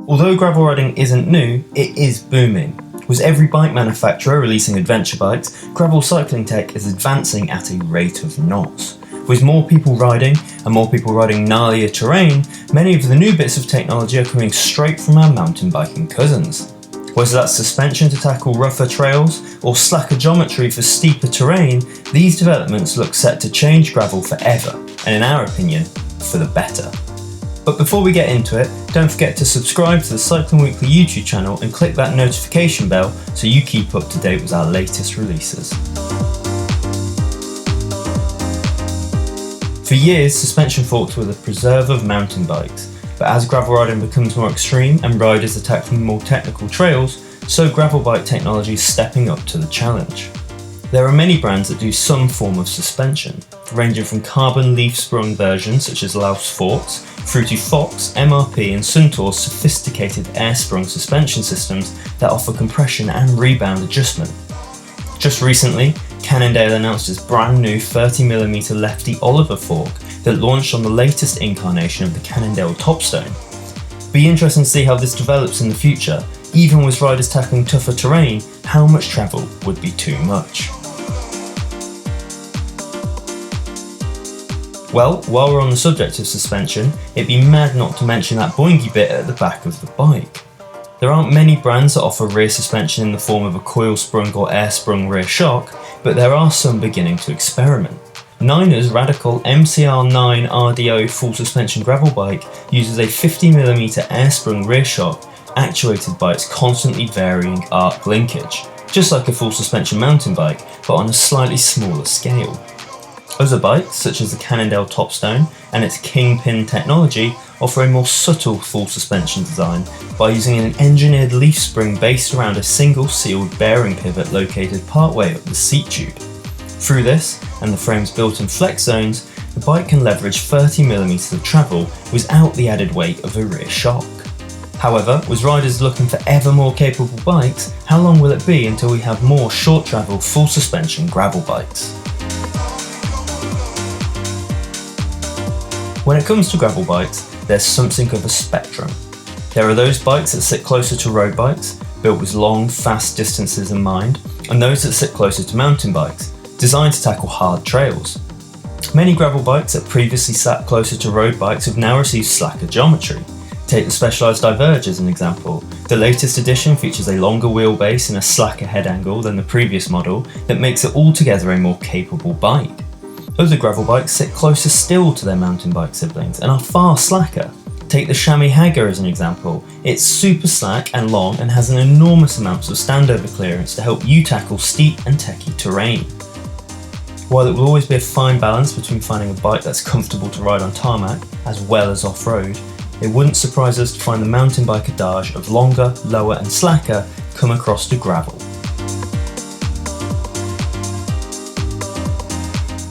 Although gravel riding isn't new, it is booming. With every bike manufacturer releasing adventure bikes, gravel cycling tech is advancing at a rate of knots. With more people riding, and more people riding gnarlier terrain, many of the new bits of technology are coming straight from our mountain biking cousins. Whether that's suspension to tackle rougher trails, or slacker geometry for steeper terrain, these developments look set to change gravel forever, and in our opinion, for the better. But before we get into it, don't forget to subscribe to the Cycling Weekly YouTube channel and click that notification bell so you keep up to date with our latest releases. For years, suspension forks were the preserve of mountain bikes, but as gravel riding becomes more extreme and riders are tackling more technical trails, so gravel bike technology is stepping up to the challenge. There are many brands that do some form of suspension, ranging from carbon leaf-sprung versions such as Laos Forks, through to Fox, MRP and Suntour's sophisticated air-sprung suspension systems that offer compression and rebound adjustment. Just recently, Cannondale announced its brand new 30mm lefty Oliver fork that launched on the latest incarnation of the Cannondale Topstone. Be interesting to see how this develops in the future. Even with riders tackling tougher terrain, how much travel would be too much? Well, while we're on the subject of suspension, it'd be mad not to mention that boingy bit at the back of the bike. There aren't many brands that offer rear suspension in the form of a coil-sprung or air-sprung rear shock, but there are some beginning to experiment. Niner's radical MCR9 RDO full suspension gravel bike uses a 50mm air-sprung rear shock actuated by its constantly varying arc linkage, just like a full suspension mountain bike, but on a slightly smaller scale. Other bikes, such as the Cannondale Topstone and its Kingpin technology, offer a more subtle full suspension design by using an engineered leaf spring based around a single sealed bearing pivot located partway up the seat tube. Through this, and the frame's built-in flex zones, the bike can leverage 30mm of travel without the added weight of a rear shock. However, with riders looking for ever more capable bikes, how long will it be until we have more short travel full suspension gravel bikes? When it comes to gravel bikes, there's something of a spectrum. There are those bikes that sit closer to road bikes, built with long, fast distances in mind, and those that sit closer to mountain bikes, designed to tackle hard trails. Many gravel bikes that previously sat closer to road bikes have now received slacker geometry. Take the Specialized Diverge as an example. The latest edition features a longer wheelbase and a slacker head angle than the previous model that makes it altogether a more capable bike. Other gravel bikes sit closer still to their mountain bike siblings and are far slacker. Take the Chamois Hager as an example. It's super slack and long and has an enormous amount of standover clearance to help you tackle steep and techy terrain. While it will always be a fine balance between finding a bike that's comfortable to ride on tarmac as well as off-road, it wouldn't surprise us to find the mountain bike adage of longer, lower and slacker come across to gravel.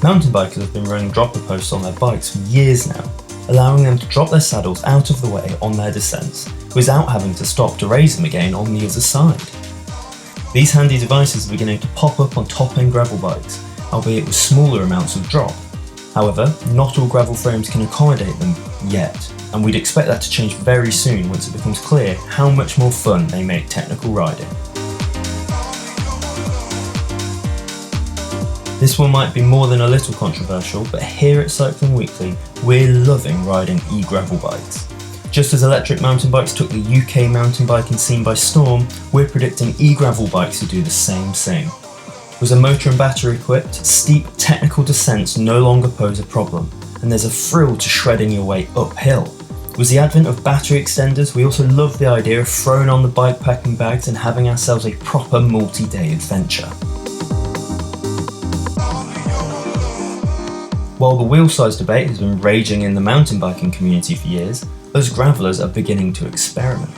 Mountain bikers have been running dropper posts on their bikes for years now, allowing them to drop their saddles out of the way on their descents without having to stop to raise them again on the other side. These handy devices are beginning to pop up on top-end gravel bikes, albeit with smaller amounts of drop. However, not all gravel frames can accommodate them yet, and we'd expect that to change very soon once it becomes clear how much more fun they make technical riding. This one might be more than a little controversial, but here at Cycling Weekly, we're loving riding e-gravel bikes. Just as electric mountain bikes took the UK mountain biking scene by storm, we're predicting e-gravel bikes to do the same thing. With a motor and battery equipped, steep technical descents no longer pose a problem, and there's a thrill to shredding your way uphill. With the advent of battery extenders, we also love the idea of throwing on the bike packing bags and having ourselves a proper multi-day adventure. While the wheel size debate has been raging in the mountain biking community for years, us gravelers are beginning to experiment.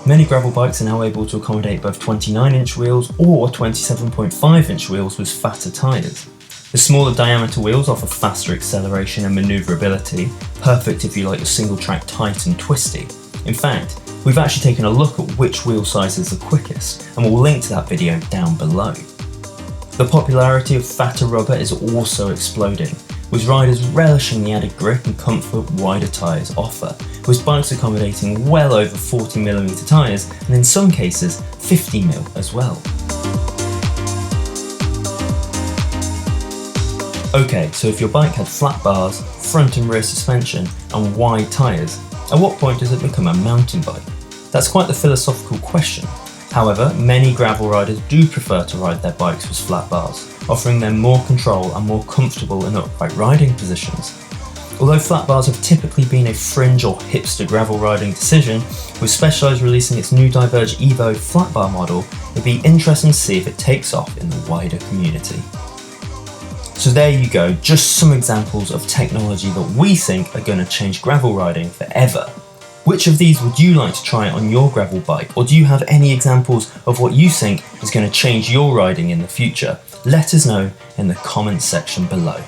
Many gravel bikes are now able to accommodate both 29-inch wheels or 27.5-inch wheels with fatter tyres. The smaller diameter wheels offer faster acceleration and manoeuvrability, perfect if you like your single track tight and twisty. In fact, we've actually taken a look at which wheel size is the quickest, and we'll link to that video down below. The popularity of fatter rubber is also exploding, with riders relishing the added grip and comfort wider tyres offer, with bikes accommodating well over 40mm tyres and in some cases 50mm as well. Okay, so if your bike had flat bars, front and rear suspension and wide tyres, at what point does it become a mountain bike? That's quite the philosophical question. However, many gravel riders do prefer to ride their bikes with flat bars, offering them more control and more comfortable and upright riding positions. Although flat bars have typically been a fringe or hipster gravel riding decision, with Specialized releasing its new Diverge Evo flat bar model, it'd be interesting to see if it takes off in the wider community. So there you go, just some examples of technology that we think are going to change gravel riding forever. Which of these would you like to try on your gravel bike, or do you have any examples of what you think is going to change your riding in the future? Let us know in the comments section below.